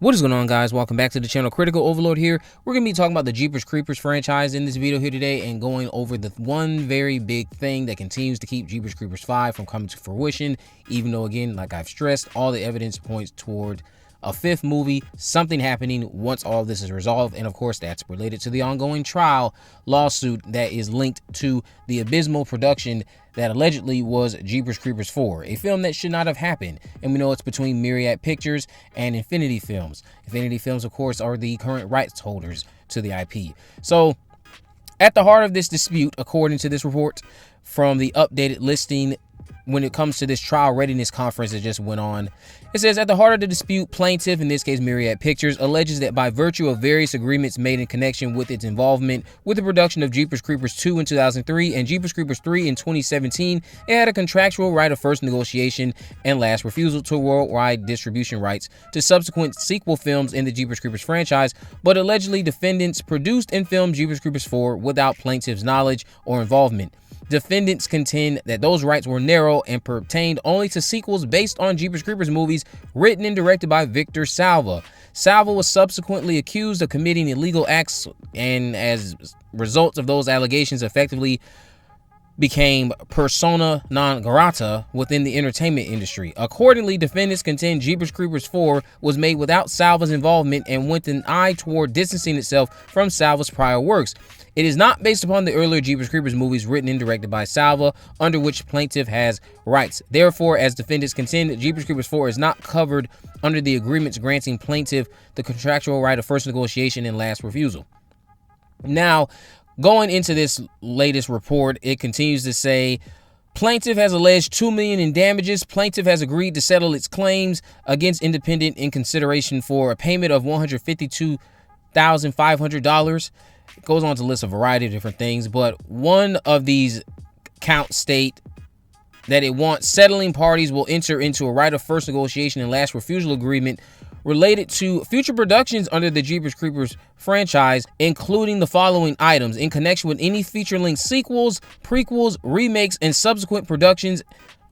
What is going on, guys? Welcome back to the channel. Critical Overlord here. We're going to be talking about the Jeepers Creepers franchise in this video here today and going over the one very big thing that continues to keep Jeepers Creepers 5 from coming to fruition, even though, again, like I've stressed, all the evidence points toward a fifth movie, something happening once all of this is resolved. And of course, that's related to the ongoing trial lawsuit that is linked to the abysmal production that allegedly was Jeepers Creepers 4, a film that should not have happened. And we know it's between Myriad Pictures and Infinity Films. Infinity Films, of course, are the current rights holders to the IP. So at the heart of this dispute, according to this report from the updated listing when it comes to this trial readiness conference that just went on, it says, at the heart of the dispute, plaintiff, in this case Myriad Pictures, alleges that by virtue of various agreements made in connection with its involvement with the production of Jeepers Creepers 2 in 2003 and Jeepers Creepers 3 in 2017, it had a contractual right of first negotiation and last refusal to worldwide distribution rights to subsequent sequel films in the Jeepers Creepers franchise, but allegedly defendants produced and filmed Jeepers Creepers 4 without plaintiff's knowledge or involvement. Defendants contend that those rights were narrow and pertained only to sequels based on Jeepers Creepers movies written and directed by Victor Salva. Salva was subsequently accused of committing illegal acts and, as results of those allegations, effectively became persona non grata within the entertainment industry. Accordingly, defendants contend Jeepers Creepers 4 was made without Salva's involvement and with an eye toward distancing itself from Salva's prior works. It is not based upon the earlier Jeepers Creepers movies written and directed by Salva, under which plaintiff has rights. Therefore, as defendants contend, Jeepers Creepers 4 is not covered under the agreements granting plaintiff the contractual right of first negotiation and last refusal. Now, going into this latest report, it continues to say, plaintiff has alleged $2 million in damages. Plaintiff has agreed to settle its claims against independent in consideration for a payment of $152,500. It goes on to list a variety of different things, but one of these counts state that it wants settling parties will enter into a right of first negotiation and last refusal agreement related to future productions under the Jeepers Creepers franchise, including the following items: in connection with any feature-length sequels, prequels, remakes, and subsequent productions,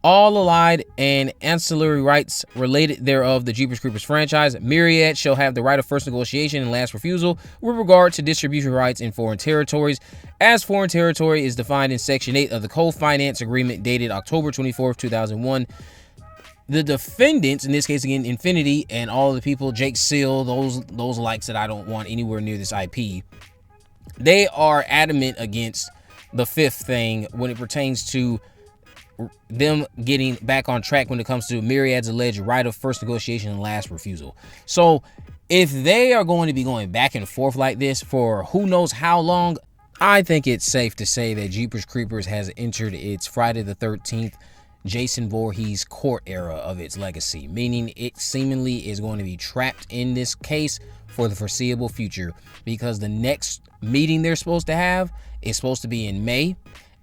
all allied and ancillary rights related thereof, the Jeepers Creepers franchise. Myriad shall have the right of first negotiation and last refusal with regard to distribution rights in foreign territories, as foreign territory is defined in Section 8 of the Co-Finance Agreement dated October 24, 2001. The defendants, in this case again Infinity and all of the people, Jake Seal, those likes that I don't want anywhere near this IP, they are adamant against the fifth thing when it pertains to them getting back on track when it comes to Myriad's alleged right of first negotiation and last refusal. So if they are going to be going back and forth like this for who knows how long, I think it's safe to say that Jeepers Creepers has entered its Friday the 13th Jason Voorhees court era of its legacy, meaning it seemingly is going to be trapped in this case for the foreseeable future, because the next meeting they're supposed to have is supposed to be in May,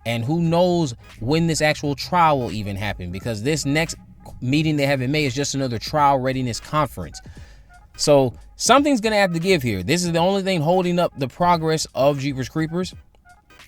and who knows when this actual trial will even happen, because this next meeting they have in May is just another trial readiness conference. So something's gonna have to give here. This is the only thing holding up the progress of Jeepers Creepers.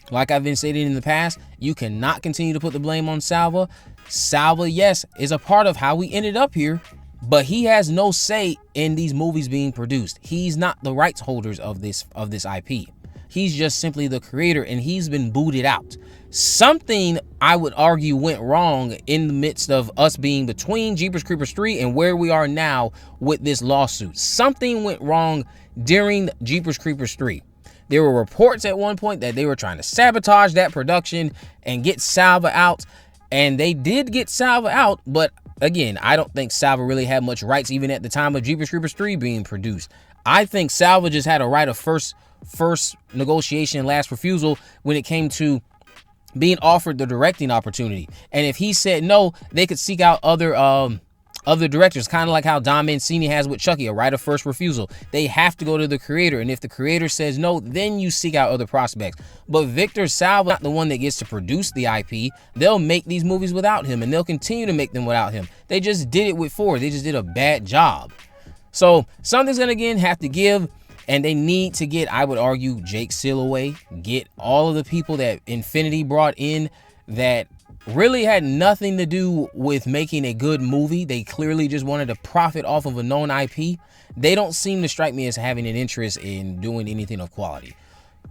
Like I've been stating in the past, you cannot continue to put the blame on Salva. Salva, yes, is a part of how we ended up here, but he has no say in these movies being produced. He's not the rights holders of this IP. He's just simply the creator, and he's been booted out. Something, I would argue, went wrong in the midst of us being between Jeepers Creepers 3 and where we are now with this lawsuit. Something went wrong during Jeepers Creepers 3. There were reports at one point that they were trying to sabotage that production and get Salva out, and they did get Salva out, but again, I don't think Salva really had much rights even at the time of Jeepers Creepers 3 being produced. I think Salva just had a right of first negotiation and last refusal when it came to being offered the directing opportunity. And if he said no, they could seek out other directors, kind of like how Don Mancini has with Chucky, a right of first refusal. They have to go to the creator, and if the creator says no, then you seek out other prospects. But Victor Salva is not the one that gets to produce the IP. They'll make these movies without him, and they'll continue to make them without him. They just did it with 4. They just did a bad job. So something's gonna again have to give, and they need to get, I would argue, Jake Seal away, get all of the people that Infinity brought in that really had nothing to do with making a good movie. They clearly just wanted to profit off of a known IP. they don't seem to strike me as having an interest in doing anything of quality.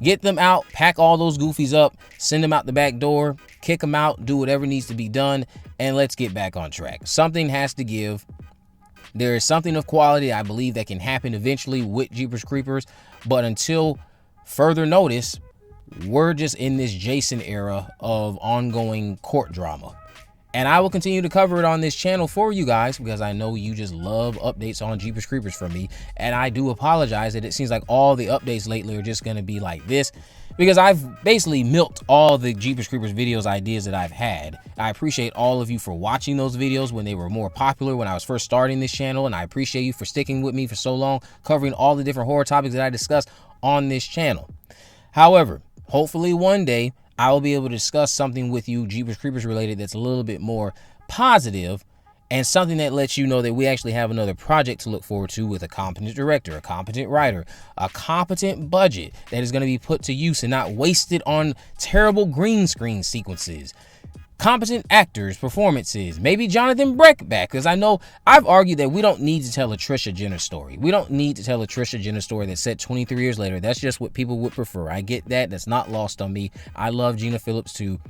Get them out, pack all those goofies up, send them out the back door, kick them out, do whatever needs to be done, and let's get back on track. Something has to give. There is something of quality I believe that can happen eventually with Jeepers Creepers, but until further notice, we're just in this Jason era of ongoing court drama. And I will continue to cover it on this channel for you guys because I know you just love updates on Jeepers Creepers from me. And I do apologize that it seems like all the updates lately are just going to be like this because I've basically milked all the Jeepers Creepers videos ideas that I've had. I appreciate all of you for watching those videos when they were more popular when I was first starting this channel. And I appreciate you for sticking with me for so long, covering all the different horror topics that I discussed on this channel. However, hopefully one day I will be able to discuss something with you Jeepers Creepers related that's a little bit more positive and something that lets you know that we actually have another project to look forward to with a competent director, a competent writer, a competent budget that is going to be put to use and not wasted on terrible green screen sequences. Competent actors, performances, maybe Jonathan Breck back, because I know I've argued that we don't need to tell a Trisha Jenner story. We don't need to tell a Trisha Jenner story that's set 23 years later. That's just what people would prefer. I get that. That's not lost on me. I love Gina Phillips too.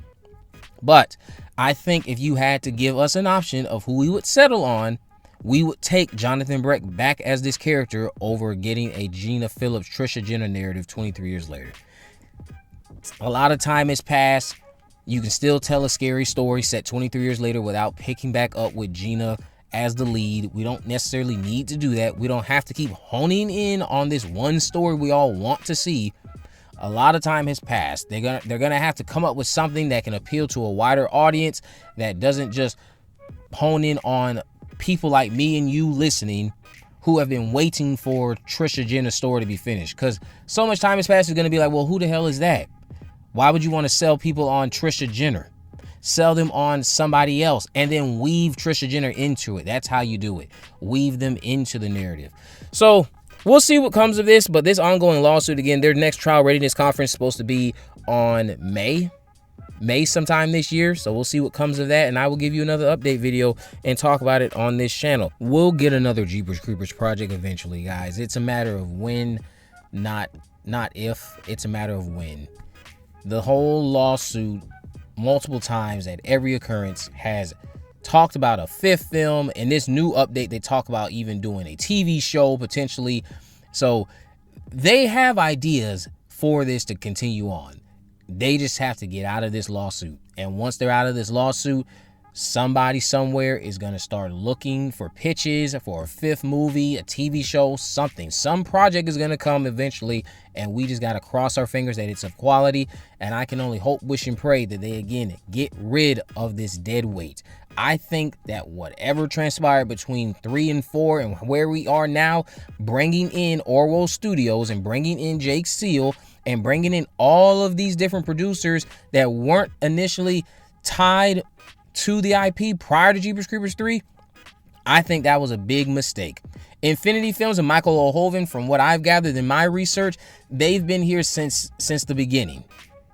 But I think if you had to give us an option of who we would settle on, we would take Jonathan Breck back as this character over getting a Gina Phillips, Trisha Jenner narrative 23 years later. A lot of time has passed. You can still tell a scary story set 23 years later without picking back up with Gina as the lead. We don't necessarily need to do that. We don't have to keep honing in on this one story we all want to see. A lot of time has passed. They're gonna have to come up with something that can appeal to a wider audience that doesn't just hone in on people like me and you listening who have been waiting for Trisha Jenner's story to be finished. Because so much time has passed, it's gonna be like, well, who the hell is that? Why would you want to sell people on Trisha Jenner? Sell them on somebody else and then weave Trisha Jenner into it. That's how you do it. Weave them into the narrative. So we'll see what comes of this, but this ongoing lawsuit, again, their next trial readiness conference is supposed to be on May sometime this year. So we'll see what comes of that, and I will give you another update video and talk about it on this channel. We'll get another Jeepers Creepers project eventually, guys. It's a matter of when, not if. It's a matter of when. The whole lawsuit, multiple times at every occurrence, has talked about a fifth film. And this new update, they talk about even doing a TV show potentially. So they have ideas for this to continue on. They just have to get out of this lawsuit. And once they're out of this lawsuit, somebody somewhere is going to start looking for pitches for a fifth movie, a TV show, something. Some project is going to come eventually, and we just got to cross our fingers that it's of quality. And I can only hope, wish, and pray that they, again, get rid of this dead weight. I think that whatever transpired between 3 and 4 and where we are now, bringing in Orwell Studios and bringing in Jake Seal and bringing in all of these different producers that weren't initially tied to the IP prior to Jeepers Creepers 3, I think that was a big mistake. Infinity Films and Michael O'Hoven, from what I've gathered in my research, they've been here since the beginning,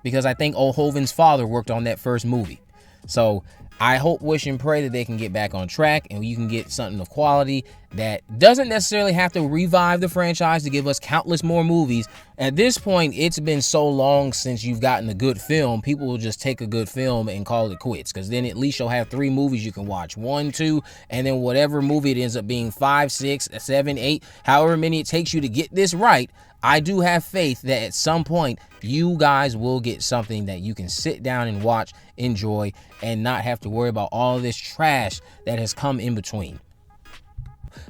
because I think O'Hoven's father worked on that first movie. So I hope, wish, and pray that they can get back on track and you can get something of quality that doesn't necessarily have to revive the franchise to give us countless more movies. At this point, it's been so long since you've gotten a good film, people will just take a good film and call it quits, because then at least you'll have 3 movies you can watch. 1, 2, and then whatever movie it ends up being, 5, 6, 7, 8, however many it takes you to get this right. I do have faith that at some point you guys will get something that you can sit down and watch, enjoy, and not have to worry about all of this trash that has come in between.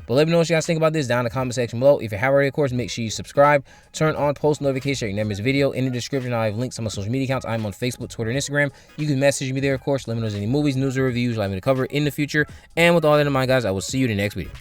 But let me know what you guys think about this down in the comment section below. If you haven't already, of course, make sure you subscribe, turn on post notifications so you never miss a video. In the description, I have links to my social media accounts. I'm on Facebook, Twitter, and Instagram. You can message me there, of course. Let me know if there's any movies, news, or reviews you'd like me to cover in the future. And with all that in mind, guys, I will see you in the next video.